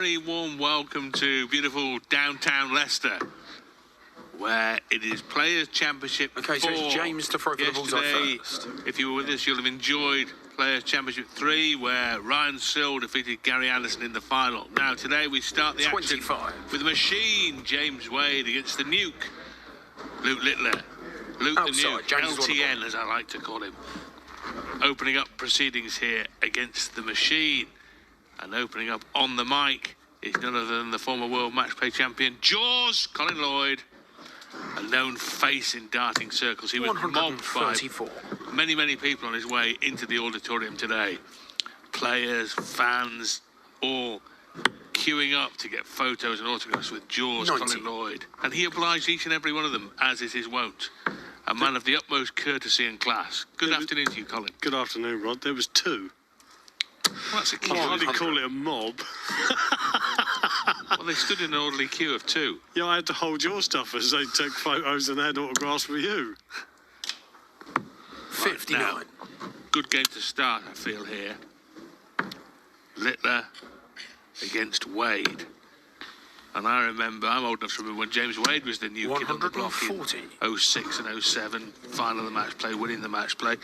Very warm welcome to beautiful downtown Leicester, where it is Players' Championship 4. Okay, so it's James to throw for the bullseye first. If you were with us, you'll have enjoyed Players' Championship 3, where Ryan Sill defeated Gary Anderson in the final. Now, today we start the action with the machine, James Wade, against the Nuke, Luke Littler. Luke the Nuke, LTN as I like to call him. Opening up proceedings here against the machine. And opening up on the mic is none other than the former world match play champion, Jaws, Colin Lloyd. A known face in darting circles. He was mobbed by many people on his way into the auditorium today. Players, fans, all queuing up to get photos and autographs with Jaws, Colin Lloyd. And he obliged each and every one of them, as is his wont. A man of the utmost courtesy and class. Good afternoon to you, Colin. Good afternoon, Rod. There was two. Well, that's a queue. I hardly call it a mob. Well, they stood in an orderly queue of two. Yeah, I had to hold your stuff as they took photos and had autographs for you. 59. Now, good game to start, I feel, here. Littler against Wade. And I remember, I'm old enough to remember when James Wade was the new kid on the block in 06 and 07, final of the match play, winning the match play.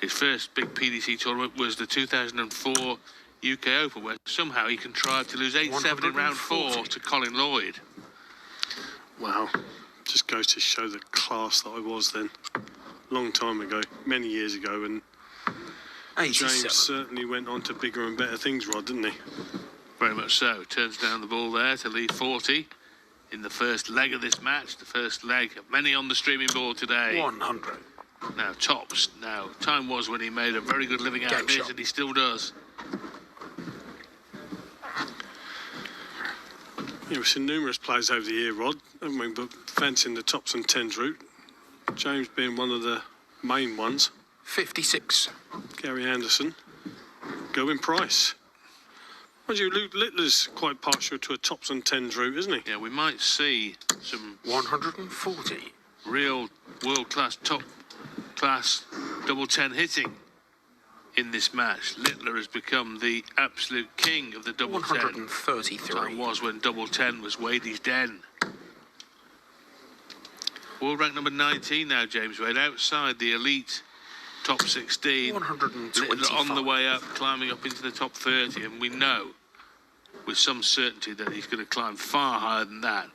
His first big PDC tournament was the 2004 UK Open, where somehow he contrived to lose 8-7 in round 4 to Colin Lloyd. Wow. Just goes to show the class that I was then. Long time ago, many years ago, and 87. James certainly went on to bigger and better things, Rod, didn't he? Very much so. Turns down the ball there to lead 40 in the first leg of this match. The first leg of many on the streaming board today. 100. Now, tops. Now, time was when he made a very good living out of this, and he still does. Yeah, we've seen numerous players over the year, Rod, haven't we? But fencing the tops and tens route. James being one of the main ones. 56. Gary Anderson. Going Price. Mind you, Luke Littler's quite partial to a tops and tens route, isn't he? Yeah, we might see some 140. Real world-class, top-class double 10 hitting in this match. Littler has become the absolute king of the double 10. 133. Time was when double 10 was Wadey's den. World rank number 19 now, James Wade, outside the elite top 16. 125. Littler on the way up, climbing up into the top 30, and we know with some certainty that he's going to climb far higher than that.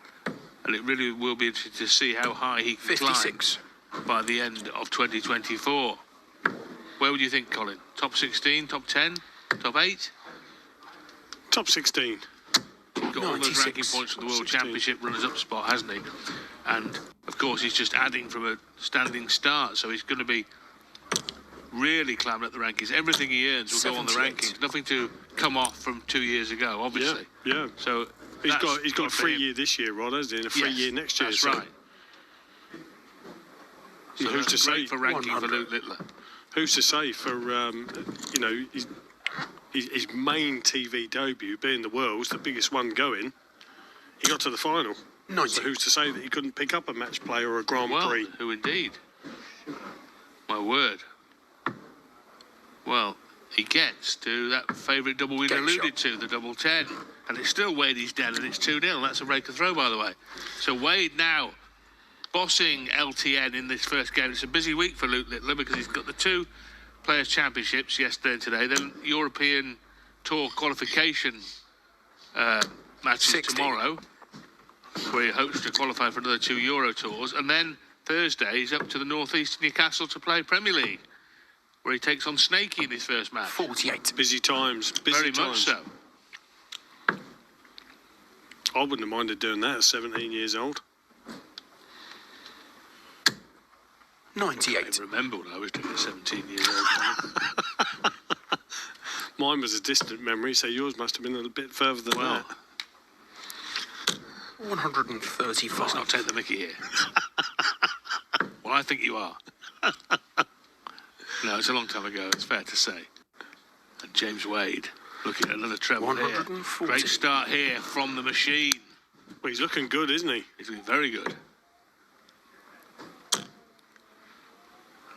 And it really will be interesting to see how high he can 56. climb by the end of 2024. Where would you think, Colin? Top 16, top 10, top 8? Top 16. He's got all those ranking points for the World Championship runners-up spot, hasn't he? And, of course, he's just adding from a standing start, so he's going to be really climbing up the rankings. Everything he earns will go on the rankings. Nothing to come off from 2 years ago, obviously. Yeah. So he's got a free year this year, Rod, hasn't he? And a free year next year. That's right. So who's to say for ranking 100. For Luke Littler? Who's to say for his main TV debut being the World's, the biggest one going, he got to the final. 90. So who's to say that he couldn't pick up a match play or a Grand Prix? Who indeed? My word. Well, he gets to that favourite double we'd alluded to, the double 10. And it's still Wadey's den, and it's 2-0. That's a rake of throw, by the way. So Wade now bossing LTN in this first game. It's a busy week for Luke Littler because he's got the two Players' Championships yesterday and today, then European Tour qualification matches 60. tomorrow, where he hopes to qualify for another 2 Euro Tours, and then Thursday he's up to the northeast Newcastle to play Premier League, where he takes on Snakey in his first match. 48. Busy times. Very much so. I wouldn't have minded doing that at 17 years old. 98. I remember when I was doing it at 17 years old. Mine was a distant memory, so yours must have been a little bit further than that. 135. Let's not take the mickey here. Well, I think you are. No, it's a long time ago, it's fair to say. And James Wade looking at another treble here. Great start here from the machine. Well, he's looking good, isn't he? He's looking very good.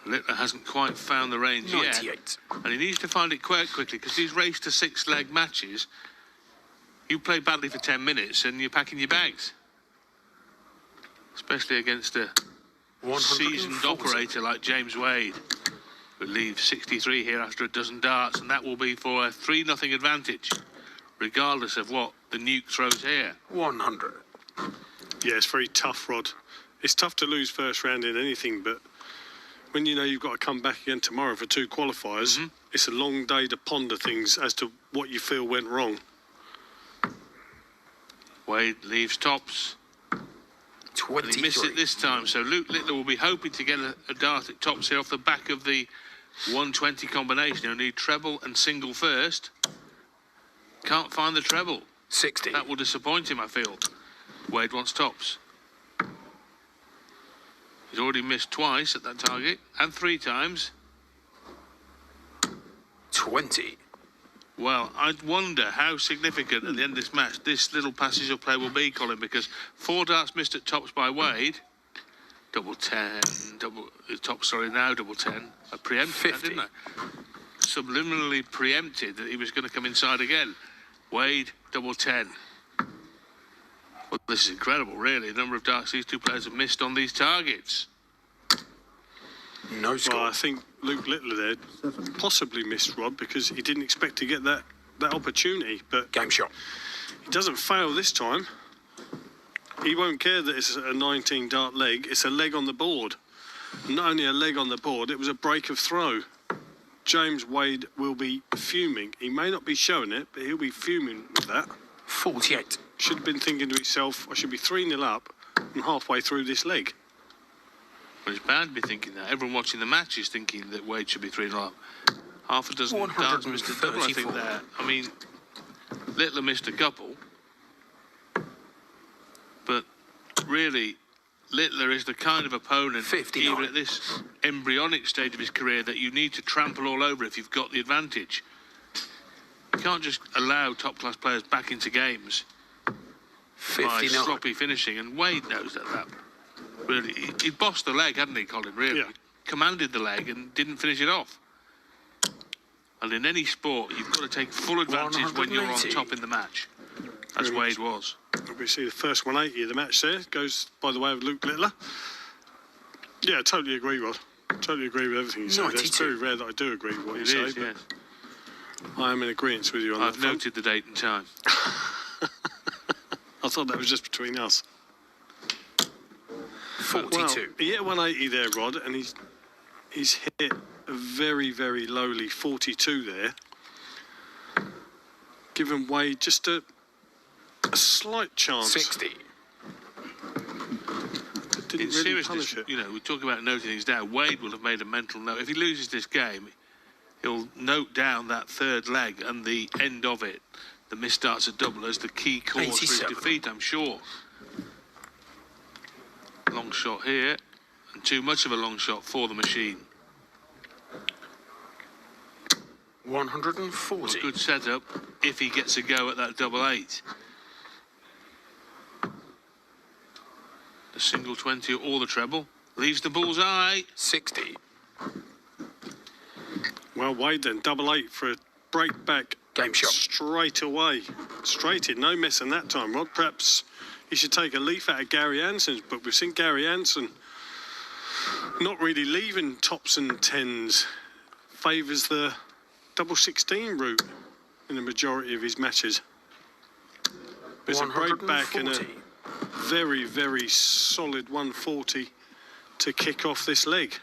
Littler hasn't quite found the range 98. yet. And he needs to find it quite quickly because these race to 6-leg matches You play badly for 10 minutes and you're packing your bags. Especially against a seasoned operator like James Wade, who leaves 63 here after a dozen darts, and that will be for a 3-0 advantage, regardless of what the Nuke throws here. 100. Yeah, it's very tough, Rod. It's tough to lose first round in anything, but when you know you've got to come back again tomorrow for 2 qualifiers, it's a long day to ponder things as to what you feel went wrong. Wade leaves tops. 23. And he missed it this time, so Luke Littler will be hoping to get a dart at tops here off the back of the 120 combination. He'll need treble and single first. Can't find the treble. 60. That will disappoint him, I feel. Wade wants tops. He's already missed twice at that target, and 3 times. 20. Well, I'd wonder how significant at the end of this match this little passage of play will be, Colin, because 4 darts missed at tops by Wade. Double 10, double 10. I preempted 50. that, didn't I? Subliminally preempted that he was going to come inside again. Wade, double 10. Well, this is incredible, really. The number of darts these 2 players have missed on these targets. No score. Well, I think Luke Littler there possibly missed, Rod, because he didn't expect to get that opportunity. But Game shot. he doesn't fail this time. He won't care that it's a 19-dart leg. It's a leg on the board. Not only a leg on the board, it was a break of throw. James Wade will be fuming. He may not be showing it, but he'll be fuming with that. 48. Should have been thinking to himself, I should be 3-0 up and halfway through this leg. Well, it's bound to be thinking that. Everyone watching the match is thinking that Wade should be 3-0 up. Half a dozen darts missed a double, I think, there. I mean, Littler missed a couple. But really, Littler is the kind of opponent, 59. even at this embryonic stage of his career, that you need to trample all over if you've got the advantage. You can't just allow top-class players back into games 59. by sloppy finishing, and Wade knows that. Really, he bossed the leg, hadn't he, Colin? Really, Yeah. Commanded the leg and didn't finish it off. And in any sport, you've got to take full advantage when you're on 180. top in the match, as Wade was. Obviously, the first 180 of the match there goes by the way of Luke Littler. Yeah, I totally agree, Rod. Totally agree with everything you say. It's 92. very rare that I do agree with what you It say, is, but yes. I am in agreement with you on I've that front. noted the date and time. I thought that was just between us. 42. Well, he hit 180 there, Rod, and he's hit a very, very lowly 42 there. Giving Wade just a slight chance. 60. But didn't In really seriousness, punish it. you know, we talk about noting things down. Wade will have made a mental note. If he loses this game, he'll note down that 3rd leg and the end of it, the missed darts at double, as the key cause for his 87. defeat, I'm sure. Long shot here, and too much of a long shot for the machine. 140. A good setup if he gets a go at that double 8. The single 20 or the treble leaves the bullseye. 60. Well, Wade then, double 8 for a break back. Game shot. Straight away. Straight in, no messing that time, Rod. Perhaps he should take a leaf out of Gary Anson's, but we've seen Gary Anson not really leaving tops and 10s. Favours the double 16 route in the majority of his matches. There's a break back and a very, very solid 140 to kick off this leg.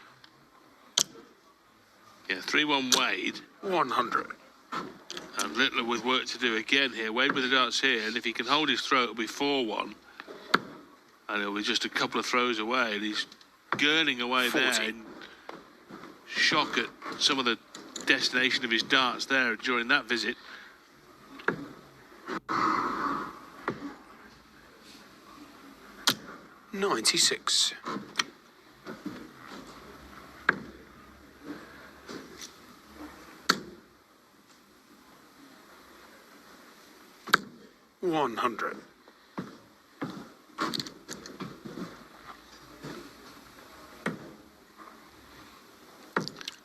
Yeah, 3-1 Wade. 100. And Littler with work to do again here. Wade with the darts here, and if he can hold his throw, it'll be 4-1. And it'll be just a couple of throws away, and he's gurning away 40. there in shock at some of the destination of his darts there during that visit. $96. $100.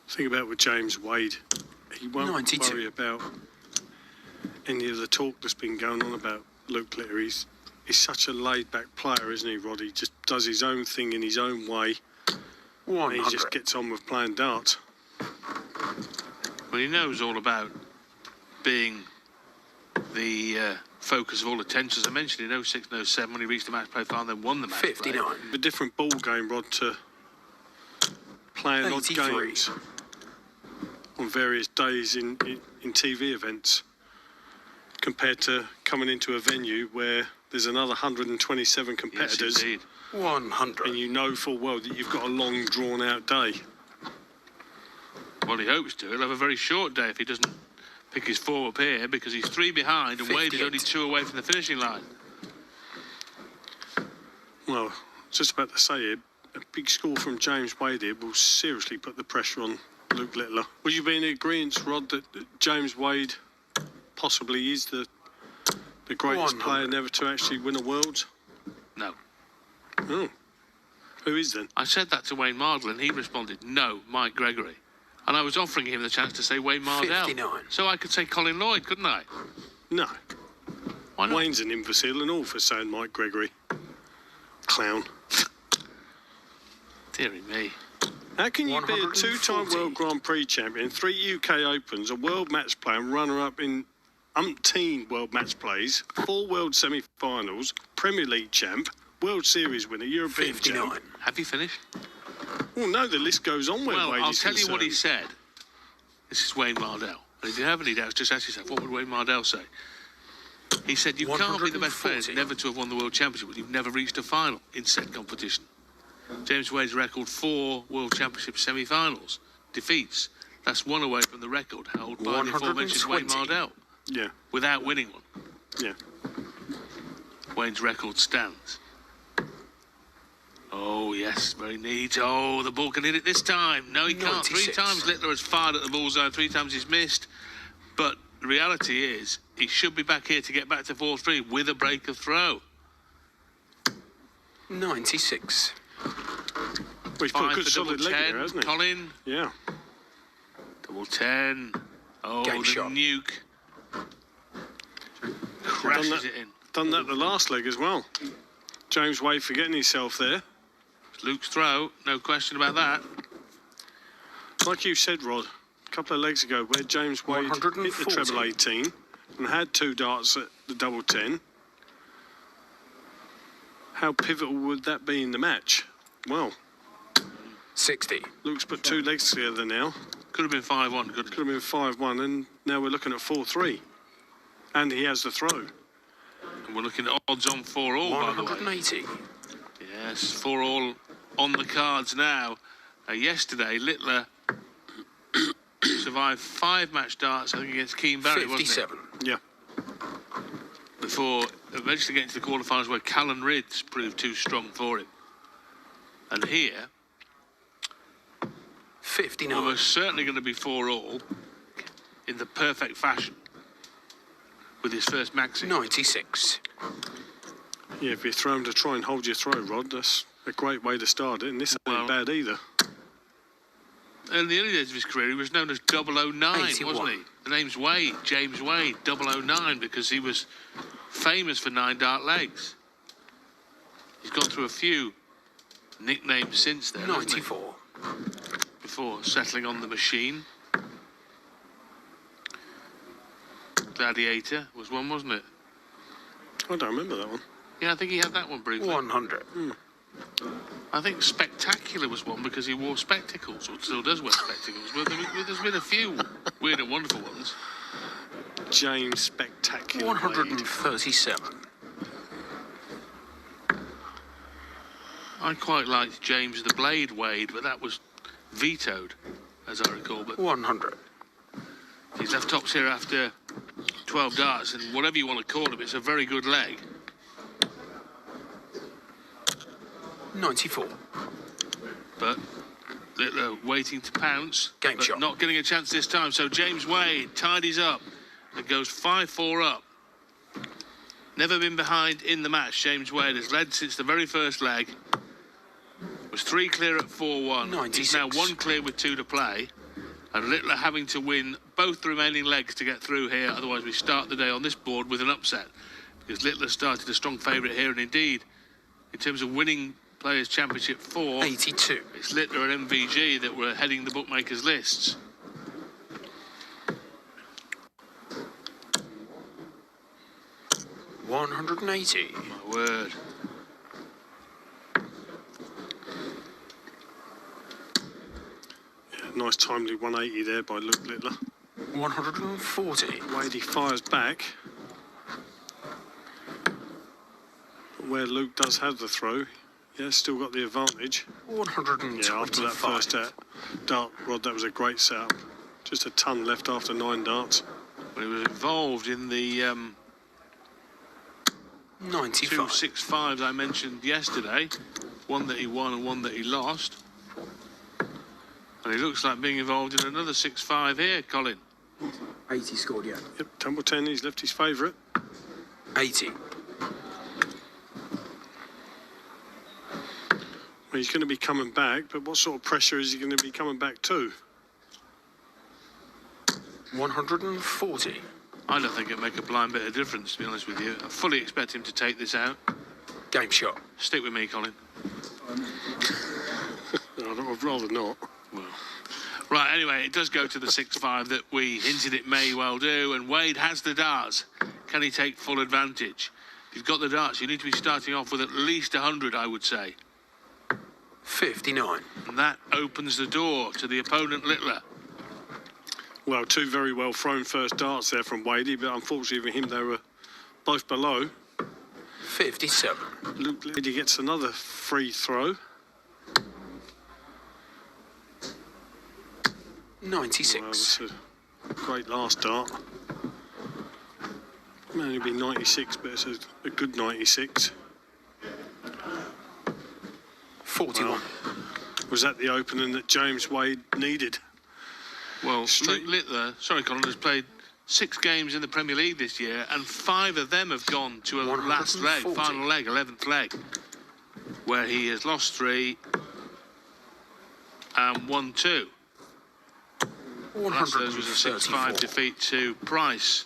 Think about with James Wade. He won't 92. worry about any of the talk that's been going on about Luke Litter. He's such a laid-back player, isn't he, Rod? He just does his own thing in his own way. 100. And he just gets on with playing darts. Well, he knows all about being the focus of all attention. As I mentioned, in 06 and 07, when he reached the match play final, then won the match 59. play. A different ball game, Rod, to playing odd 83. games on various days in TV events, compared to coming into a venue where there's another 127 competitors. Yes, indeed. 100. And you know full well that you've got a long, drawn-out day. Well, he hopes to. He'll have a very short day if he doesn't pick his form up here, because he's 3 behind and Wade is 58. only 2 away from the finishing line. Well, just about to say it, a big score from James Wade here will seriously put the pressure on Luke Littler. Would you be in agreement, Rod, that James Wade possibly is the greatest 100. player never to actually win a Worlds? No. Oh. Who is then? I said that to Wayne Mardell and he responded, no, Mike Gregory. And I was offering him the chance to say Wayne Mardell. 59. So I could say Colin Lloyd, couldn't I? No. Why not? Wayne's an imbecile and all for saying Mike Gregory. Clown. Dearie me. How can you be a 140. two-time World Grand Prix champion, 3 UK Opens, a World Match Play and runner-up in umpteen World Match Plays, 4 World Semi-Finals, Premier League champ, World Series winner, European 59. champ? Have you finished? Well, no, the list goes on where Well, Wade I'll is tell you what he concerned. said. This is Wayne Mardell. And if you have any doubts, just ask yourself, what would Wayne Mardell say? He said, you can't be the best player 140. never to have won the World Championship when you've never reached a final in said competition. James Wade's record, 4 World Championship semi-finals, defeats. That's 1 away from the record held by the aforementioned Wayne 120. Mardell, Yeah, without winning one. yeah. Wayne's record stands. Oh, yes, very neat. Oh, the ball can hit it this time. No, he can't. 3 96. times Littler has fired at the bullseye, 3 times he's missed. But the reality is, he should be back here to get back to 4-3 with a break of throw. 96. Well, he's put a 5 good for solid double leg 10. there, hasn't he? Colin, Yeah. double 10. Oh, Game the shot. Nuke. Crashes that. it in. Done that the last leg as well. James Wade forgetting himself there. Luke's throw, no question about that. Like you said, Rod, a couple of legs ago, where James Wade hit the 140. treble 18 and had 2 darts at the double 10. How pivotal would that be in the match? Well, 60. Luke's put 2 legs together now. Could have been 5-1, couldn't it? Could have been 5-1, and now we're looking at 4-3. And he has the throw. And we're looking at odds on 4-all, by the way. 180. Yes, 4-all on the cards now. Yesterday, Littler survived 5 match darts, I think, against Keane Barrett, wasn't 57. Yeah. it? Before eventually getting to the quarterfinals where Callan Ridds proved too strong for him. And here, 59. almost certainly going to be 4-all in the perfect fashion with his first maxi. 96. Yeah, if you throw him to try and hold your throw, Rod, that's a great way to start it, and this Well, ain't bad either. In the early days of his career, he was known as 009, 81. wasn't he? The name's Wade, James Wade, 009, because he was famous for 9 dart legs. He's gone through a few nicknames since then, hasn't he? 94. Before settling on the machine. Gladiator was one, wasn't it? I don't remember that one. Yeah, I think he had that one briefly. 100. I think Spectacular was one because he wore spectacles, or still does wear spectacles. Well, there's been a few weird and wonderful ones. James Spectacular Wade. 137. I quite liked James the Blade Wade, but that was vetoed, as I recall. But 100. he's left tops here after 12 darts, and whatever you want to call him, it's a very good leg. 94. But Littler waiting to pounce, Game but shot. not getting a chance this time. So James Wade tidies up and goes 5-4 up. Never been behind in the match. James Wade has led since the very first leg. Was 3 clear at 4-1. He's now 96. 1 clear with 2 to play. And Littler having to win both the remaining legs to get through here, otherwise we start the day on this board with an upset. Because Littler started a strong favourite here, and indeed, in terms of winning Players' Championship 4, 82. it's Littler and MVG that were heading the bookmakers' lists. $180. My word. Yeah, nice timely 180 there by Luke Littler. 140. Wadey fires back. But where Luke does have the throw, yeah, still got the advantage. 125. Yeah, after that first dart, Rod, that was a great setup. Just a ton left after 9 darts. Well, he was involved in the 95. 2 6-5s I mentioned yesterday. One that he won and one that he lost. And he looks like being involved in another 6-5 here, Colin. 80 scored, yeah. Yep, Templeton, he's left his favourite. 80. Well, he's going to be coming back, but what sort of pressure is he going to be coming back to? 140. I don't think it'll make a blind bit of difference, to be honest with you. I fully expect him to take this out. Game shot. Stick with me, Colin. I'd rather not. Well, right, anyway, it does go to the 6-5 that we hinted it may well do, and Wade has the darts. Can he take full advantage? If you've got the darts, you need to be starting off with at least 100, I would say. 59. And that opens the door to the opponent, Littler. Well, 2 very well thrown first darts there from Wadey, but unfortunately for him, they were both below. 57. Luke Wadey gets another free throw. 96. Well, that's a great last dart. May only be 96, but it's a good 96. 41. Well, was that the opening that James Wade needed? Well, Luke Littler, sorry, Colin, has played 6 games in the Premier League this year, and 5 of them have gone to a last leg, 140. final leg, 11th leg, where he has lost 3 and won 2. Last of those was a 6-5 defeat to Price.